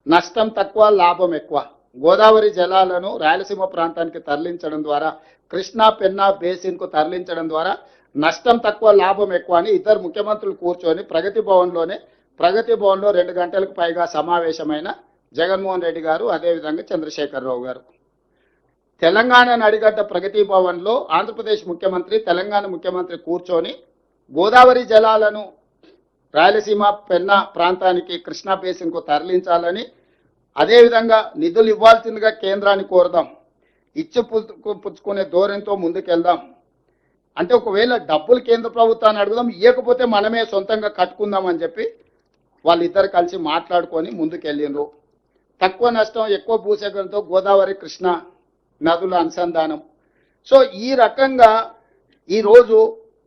నష్టం తక్కువ లాభం ఎక్కువ. గోదావరి జలాలను రాయలసీమ ప్రాంతానికి తరలించడం ద్వారా, కృష్ణా పెన్నా బేసిన్కు తరలించడం ద్వారా నష్టం తక్కువ లాభం ఎక్కువ అని ఇద్దరు ముఖ్యమంత్రులు కూర్చొని ప్రగతి భవన్లో 2 గంటలకు పైగా సమావేశమైన జగన్మోహన్ రెడ్డి గారు, అదేవిధంగా చంద్రశేఖరరావు గారు. తెలంగాణ నడిగడ్డ ప్రగతి భవన్లో ఆంధ్రప్రదేశ్ ముఖ్యమంత్రి, తెలంగాణ ముఖ్యమంత్రి కూర్చొని గోదావరి జలాలను రాయలసీమ పెన్నా ప్రాంతానికి, కృష్ణా బేసిన్కు తరలించాలని, అదేవిధంగా నిధులు ఇవ్వాల్సిందిగా కేంద్రాన్ని కోరదాం, ఇచ్చి పుచ్చుకునే ధోరణితో ముందుకెళ్దాం. అంటే ఒకవేళ డబ్బులు కేంద్ర ప్రభుత్వాన్ని అడుగుదాం, ఇవ్వకపోతే మనమే సొంతంగా కట్టుకుందామని చెప్పి వాళ్ళిద్దరు కలిసి మాట్లాడుకొని ముందుకెళ్ళిండ్రు. తక్కువ నష్టం ఎక్కువ భూసేకరణతో గోదావరి కృష్ణ నదుల అనుసంధానం. సో ఈ రకంగా ఈరోజు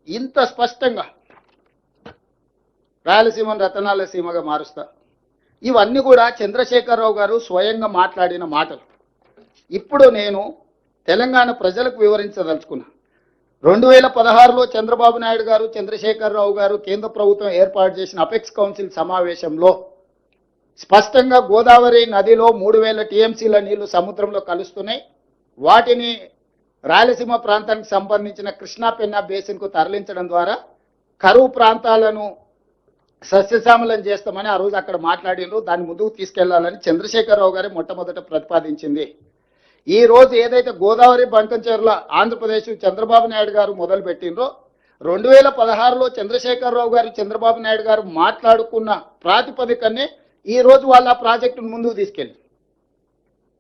ఇంత స్పష్టంగా రాయలసీమను రతనాల సీమగా మారుస్తా. ఇవన్నీ కూడా చంద్రశేఖరరావు గారు స్వయంగా మాట్లాడిన మాటలు. ఇప్పుడు నేను తెలంగాణ ప్రజలకు వివరించదలుచుకున్నా. 2016లో చంద్రబాబు నాయుడు గారు, చంద్రశేఖరరావు గారు కేంద్ర ప్రభుత్వం ఏర్పాటు చేసిన అపెక్స్ కౌన్సిల్ సమావేశంలో స్పష్టంగా గోదావరి నదిలో 3000 టీఎంసీల నీళ్లు సముద్రంలో కలుస్తున్నాయి, వాటిని రాయలసీమ ప్రాంతానికి సంబంధించిన కృష్ణా పెన్నా బేసిన్కు తరలించడం ద్వారా కరువు ప్రాంతాలను సస్యశ్యామలం చేస్తామని ఆ రోజు అక్కడ మాట్లాడినరు. దాన్ని ముందుకు తీసుకెళ్లాలని చంద్రశేఖరరావు గారే మొట్టమొదట ప్రతిపాదించింది. ఈ రోజు ఏదైతే గోదావరి బంకంచెర్ల ఆంధ్రప్రదేశ్ చంద్రబాబు నాయుడు గారు మొదలు పెట్టినరో, 2016లో చంద్రశేఖరరావు గారు, చంద్రబాబు నాయుడు గారు మాట్లాడుకున్న ప్రాతిపదికనే ఈ రోజు వాళ్ళ ప్రాజెక్టును ముందుకు తీసుకెళ్ళి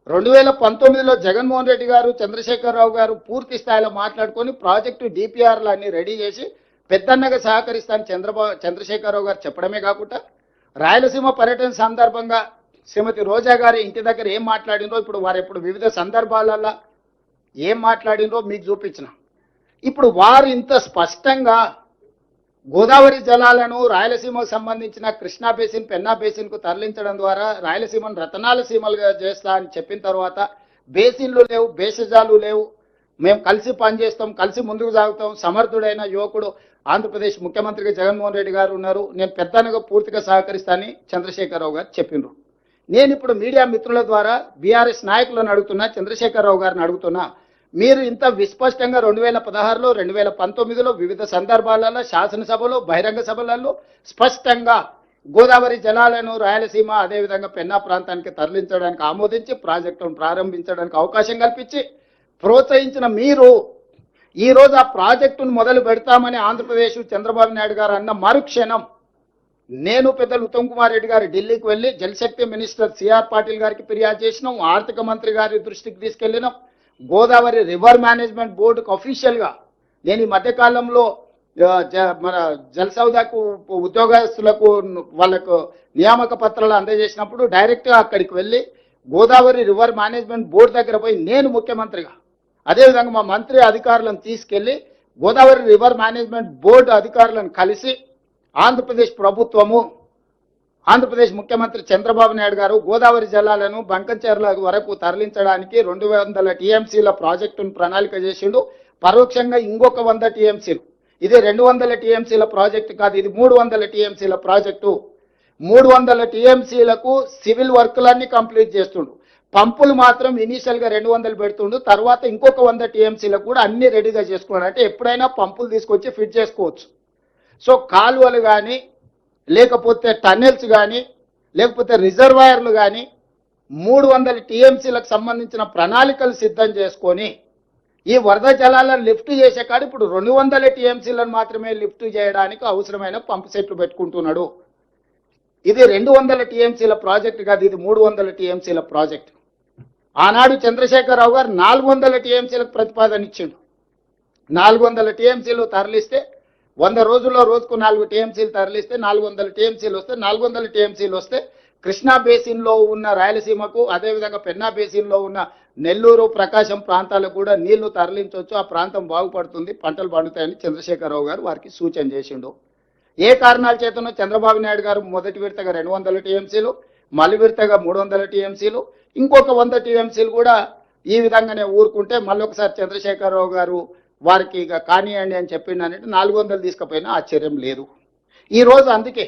2019లో జగన్మోహన్ రెడ్డి గారు, చంద్రశేఖరరావు గారు పూర్తి స్థాయిలో మాట్లాడుకొని ప్రాజెక్టు డిపిఆర్లు అన్ని రెడీ చేసి పెద్దన్నగా సహకరిస్తాను చంద్రశేఖరరావు గారు చెప్పడమే కాకుండా, రాయలసీమ పర్యటన సందర్భంగా శ్రీమతి రోజా గారి ఇంటి దగ్గర ఏం మాట్లాడినో, ఇప్పుడు వారు వివిధ సందర్భాలలో ఏం మాట్లాడినో మీకు చూపించిన. ఇప్పుడు వారు ఇంత స్పష్టంగా గోదావరి జలాలను రాయలసీమకు సంబంధించిన కృష్ణా బేసిన్, పెన్నా బేసిన్కు తరలించడం ద్వారా రాయలసీమను రతనాల సీమలుగా చేస్తా అని చెప్పిన తర్వాత బేసిన్లు లేవు, భేషజాలు లేవు, మేము కలిసి పనిచేస్తాం, కలిసి ముందుకు సాగుతాం, సమర్థుడైన యువకుడు ఆంధ్రప్రదేశ్ ముఖ్యమంత్రిగా జగన్మోహన్ రెడ్డి గారు ఉన్నారు, నేను పెద్దనగా పూర్తిగా సహకరిస్తానని చంద్రశేఖరరావు గారు చెప్పిండ్రు. నేను ఇప్పుడు మీడియా మిత్రుల ద్వారా బీఆర్ఎస్ నాయకులను అడుగుతున్నా, చంద్రశేఖరరావు గారిని అడుగుతున్నా, మీరు ఇంత విస్పష్టంగా 2016లో, 2019లో వివిధ సందర్భాలలో శాసనసభలో, బహిరంగ సభలలో స్పష్టంగా గోదావరి జలాలను రాయలసీమ అదేవిధంగా పెన్నా ప్రాంతానికి తరలించడానికి ఆమోదించి ప్రాజెక్టును ప్రారంభించడానికి అవకాశం కల్పించి ప్రోత్సహించిన మీరు ఈరోజు ఆ ప్రాజెక్టును మొదలు పెడతామని ఆంధ్రప్రదేశ్ చంద్రబాబు నాయుడు గారు అన్న మరుక్షణం నేను పెద్దలు ఉత్తమ్ కుమార్ రెడ్డి గారు ఢిల్లీకి వెళ్ళి జలశక్తి మినిస్టర్ సిఆర్ పాటిల్ గారికి ఫిర్యాదు చేసినాం, ఆర్థిక మంత్రి గారి దృష్టికి తీసుకెళ్లినాం, గోదావరి రివర్ మేనేజ్మెంట్ బోర్డుకు అఫీషియల్గా నేను ఈ మధ్యకాలంలో మన జలసౌదాకు ఉద్యోగస్తులకు వాళ్ళకు నియామక పత్రాలు అందజేసినప్పుడు డైరెక్ట్గా అక్కడికి వెళ్ళి గోదావరి రివర్ మేనేజ్మెంట్ బోర్డు దగ్గర పోయి నేను ముఖ్యమంత్రిగా, అదేవిధంగా మా మంత్రి అధికారులను తీసుకెళ్లి గోదావరి రివర్ మేనేజ్మెంట్ బోర్డు అధికారులను కలిసి ఆంధ్రప్రదేశ్ ప్రభుత్వము, ఆంధ్రప్రదేశ్ ముఖ్యమంత్రి చంద్రబాబు నాయుడు గారు గోదావరి జలాలను బంకంచెర్ల వరకు తరలించడానికి 200 టీఎంసీల ప్రాజెక్టును ప్రణాళిక చేసిండు. పరోక్షంగా ఇంకొక 100 టీఎంసీలు, ఇది 200 టీఎంసీల ప్రాజెక్టు కాదు, ఇది 300 టీఎంసీల ప్రాజెక్టు. 300 టీఎంసీలకు సివిల్ వర్కులన్నీ కంప్లీట్ చేస్తుండు, పంపులు మాత్రం ఇనీషియల్గా 200 పెడుతుండు, తర్వాత ఇంకొక 100 టీఎంసీలకు కూడా అన్ని రెడీగా చేసుకున్నాడు. అంటే ఎప్పుడైనా పంపులు తీసుకొచ్చి ఫిట్ చేసుకోవచ్చు. సో కాలువలు కానీ, లేకపోతే టన్నెల్స్ కానీ, లేకపోతే రిజర్వాయర్లు కానీ 300 టీఎంసీలకు సంబంధించిన ప్రణాళికలు సిద్ధం చేసుకొని ఈ వరద జలాలను లిఫ్ట్ చేసే కాదు ఇప్పుడు 200 టీఎంసీలను మాత్రమే లిఫ్ట్ చేయడానికి అవసరమైన పంపు సెట్లు పెట్టుకుంటున్నాడు. ఇది 200 టీఎంసీల ప్రాజెక్టు కాదు, ఇది 300 టీఎంసీల ప్రాజెక్టు. ఆనాడు చంద్రశేఖరరావు గారు 400 టీఎంసీలకు ప్రతిపాదన ఇచ్చిండు. 400 టీఎంసీలు తరలిస్తే 100 రోజుల్లో రోజుకు 4 టీఎంసీలు తరలిస్తే 400 టీఎంసీలు వస్తే, 400 టీఎంసీలు వస్తే కృష్ణా బేసిన్లో ఉన్న రాయలసీమకు, అదేవిధంగా పెన్నా బేసిన్లో ఉన్న నెల్లూరు, ప్రకాశం ప్రాంతాలకు కూడా నీళ్లు తరలించవచ్చు, ఆ ప్రాంతం బాగుపడుతుంది, పంటలు పండుతాయని చంద్రశేఖరరావు గారు వారికి సూచన చేసిండు. ఏ కారణాల చేతనో చంద్రబాబు నాయుడు గారు మొదటి విడతగా 200 టీఎంసీలు, మళ్ళీ విడతగా 300 టీఎంసీలు, ఇంకొక 100 టీఎంసీలు కూడా ఈ విధంగానే ఊరుకుంటే మళ్ళీ ఒకసారి చంద్రశేఖరరావు గారు వారికి ఇక కానివ్వండి అని చెప్పిండనంటే 400 తీసుకుపోయినా ఆశ్చర్యం లేదు. ఈరోజు అందుకే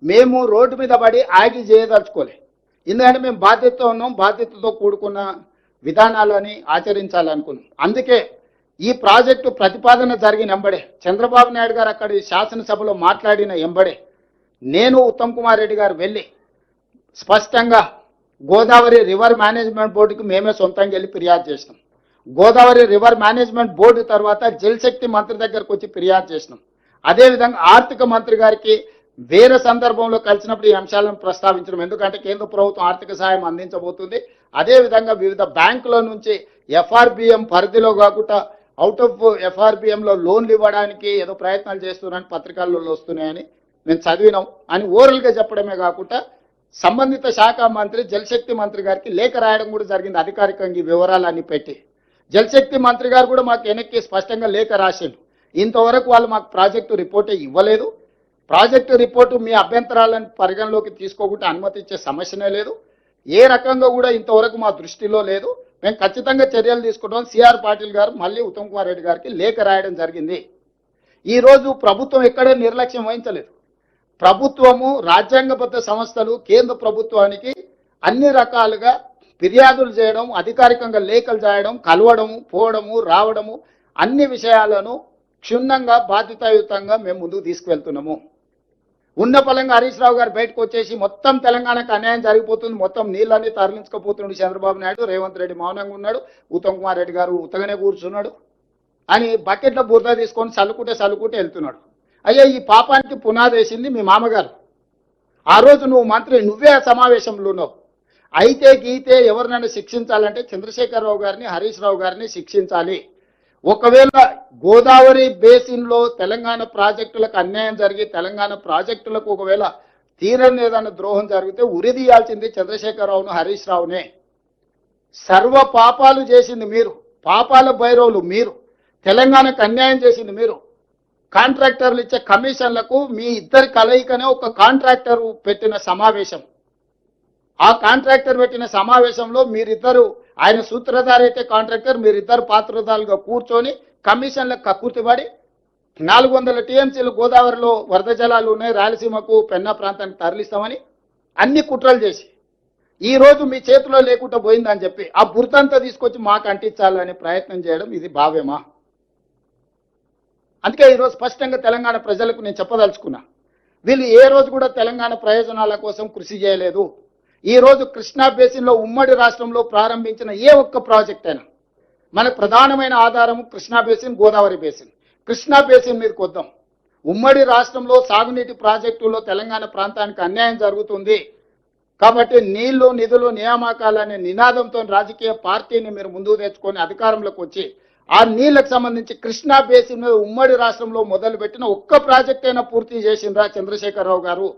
మేము రోడ్డు మీద పడి ఆగి చేయదలుచుకోలే. ఎందుకంటే మేము బాధ్యతతో ఉన్నాం, బాధ్యతతో కూడుకున్న విధానాలని ఆచరించాలనుకున్నాం. అందుకే ఈ ప్రాజెక్టు ప్రతిపాదన జరిగిన ఎంబడే, చంద్రబాబు నాయుడు గారు అక్కడి శాసనసభలో మాట్లాడిన ఎంబడే నేను ఉత్తమ్ కుమార్ రెడ్డి గారు వెళ్ళి స్పష్టంగా గోదావరి రివర్ మేనేజ్మెంట్ బోర్డుకి మేమే సొంతంగా వెళ్ళి ఫిర్యాదు చేసినాం. గోదావరి రివర్ మేనేజ్మెంట్ బోర్డు తర్వాత జలశక్తి మంత్రి దగ్గరకు వచ్చి ఫిర్యాదు చేసినాం. అదేవిధంగా ఆర్థిక మంత్రి గారికి వేరే సందర్భంలో కలిసినప్పుడు ఈ అంశాలను ప్రస్తావించడం, ఎందుకంటే కేంద్ర ప్రభుత్వం ఆర్థిక సహాయం అందించబోతుంది. అదేవిధంగా వివిధ బ్యాంకుల నుంచి ఎఫ్ఆర్బిఎం పరిధిలో కాకుండా అవుట్ ఆఫ్ ఎఫ్ఆర్బిఎంలో లోన్లు ఇవ్వడానికి ఏదో ప్రయత్నాలు చేస్తున్నారని పత్రికల్లో వస్తున్నాయని మేము చదివినాం అని ఓరల్గా చెప్పడమే కాకుండా సంబంధిత శాఖ మంత్రి జలశక్తి మంత్రి గారికి లేఖ రాయడం కూడా జరిగింది, అధికారికంగా ఈ వివరాలన్నీ పెట్టి. జలశక్తి మంత్రి గారు కూడా మాకు వెనక్కి స్పష్టంగా లేఖ రాసిండు. ఇంతవరకు వాళ్ళు మాకు ప్రాజెక్టు రిపోర్టే ఇవ్వలేదు, ప్రాజెక్టు రిపోర్టు మీ అభ్యంతరాలను పరిగణలోకి తీసుకోకుండా అనుమతి ఇచ్చే సమస్యనే లేదు, ఏ రకంగా కూడా ఇంతవరకు మా దృష్టిలో లేదు, మేము ఖచ్చితంగా చర్యలు తీసుకుంటాం. సిఆర్ పాటిల్ గారు మళ్ళీ ఉత్తమ్ కుమార్ రెడ్డి గారికి లేఖ రాయడం జరిగింది. ఈరోజు ప్రభుత్వం ఎక్కడే నిర్లక్ష్యం వహించలేదు. ప్రభుత్వము రాజ్యాంగబద్ధ సంస్థలు కేంద్ర ప్రభుత్వానికి అన్ని రకాలుగా ఫిర్యాదులు చేయడం, అధికారికంగా లేఖలు చేయడం, కలవడము, పోవడము, రావడము, అన్ని విషయాలను క్షుణ్ణంగా బాధ్యతాయుతంగా మేము ముందుకు తీసుకువెళ్తున్నాము. ఉన్న పలంగా హరీష్ రావు గారు బయటకు వచ్చేసి మొత్తం తెలంగాణకు అన్యాయం జరిగిపోతుంది, మొత్తం నీళ్ళన్నీ తరలించుకుపోతున్నాడు చంద్రబాబు నాయుడు, రేవంత్ రెడ్డి మౌనంగా ఉన్నాడు, ఉత్తమ్ కుమార్ రెడ్డి గారు ఉత్తగానే కూర్చున్నాడు అని బకెట్లో బురద తీసుకొని చల్లుకుంటే వెళ్తున్నాడు. అయ్యా, ఈ పాపానికి పునాది వేసింది మీ మామగారు. ఆ రోజు నువ్వు మంత్రి, నువ్వే ఆ సమావేశంలో ఉన్నావు. అయితే గీతే ఎవరినైనా శిక్షించాలంటే చంద్రశేఖరరావు గారిని, హరీష్ రావు గారిని శిక్షించాలి. ఒకవేళ గోదావరి బేసిన్లో తెలంగాణ ప్రాజెక్టులకు అన్యాయం జరిగి తెలంగాణ ప్రాజెక్టులకు ఒకవేళ తీరని ఏదైనా ద్రోహం జరిగితే ఉరిదీయాల్సింది చంద్రశేఖరరావును, హరీష్ రావునే. సర్వ పాపాలు చేసింది మీరు, పాపాల భైరవులు మీరు, తెలంగాణకు అన్యాయం చేసింది మీరు. కాంట్రాక్టర్లు ఇచ్చే కమిషన్లకు మీ ఇద్దరి కలయికనే ఒక కాంట్రాక్టర్ పెట్టిన సమావేశం. ఆ కాంట్రాక్టర్ పెట్టిన సమావేశంలో మీరిద్దరు, ఆయన సూత్రధారి అయితే కాంట్రాక్టర్, మీరిద్దరు పాత్రధారులుగా కూర్చొని కమిషన్లకు కక్కుర్తిపడి 400 టీఎంసీలు గోదావరిలో వరద జలాలు ఉన్నాయి, రాయలసీమకు పెన్నా ప్రాంతానికి తరలిస్తామని అన్ని కుట్రలు చేసి ఈరోజు మీ చేతిలో లేకుండా పోయిందని చెప్పి ఆ బురదంతా తీసుకొచ్చి మాకు అంటించాలనే ప్రయత్నం చేయడం ఇది భావ్యమా? అందుకే ఈరోజు స్పష్టంగా తెలంగాణ ప్రజలకు నేను చెప్పదలుచుకున్నా, వీళ్ళు ఏ రోజు కూడా తెలంగాణ ప్రయోజనాల కోసం కృషి చేయలేదు. ఈ రోజు కృష్ణా బేసిన్లో ఉమ్మడి రాష్ట్రంలో ప్రారంభించిన ఏ ఒక్క ప్రాజెక్ట్ అయినా మనకు ప్రధానమైన ఆధారం Krishna basin, Godavari basin. Krishna basin మీదకి వద్దాం. ఉమ్మడి రాష్ట్రంలో సాగునీటి ప్రాజెక్టుల్లో తెలంగాణ ప్రాంతానికి అన్యాయం జరుగుతుంది కాబట్టి నీళ్లు, నిధులు, నియామకాలనే నినాదంతో రాజకీయ పార్టీని మీరు ముందుకు తెచ్చుకొని అధికారంలోకి వచ్చి ఆ నీళ్లకు సంబంధించి కృష్ణా బేసిన్ మీద ఉమ్మడి రాష్ట్రంలో మొదలుపెట్టిన ఒక్క ప్రాజెక్ట్ అయినా పూర్తి చేసిండ్రా చంద్రశేఖరరావు గారు?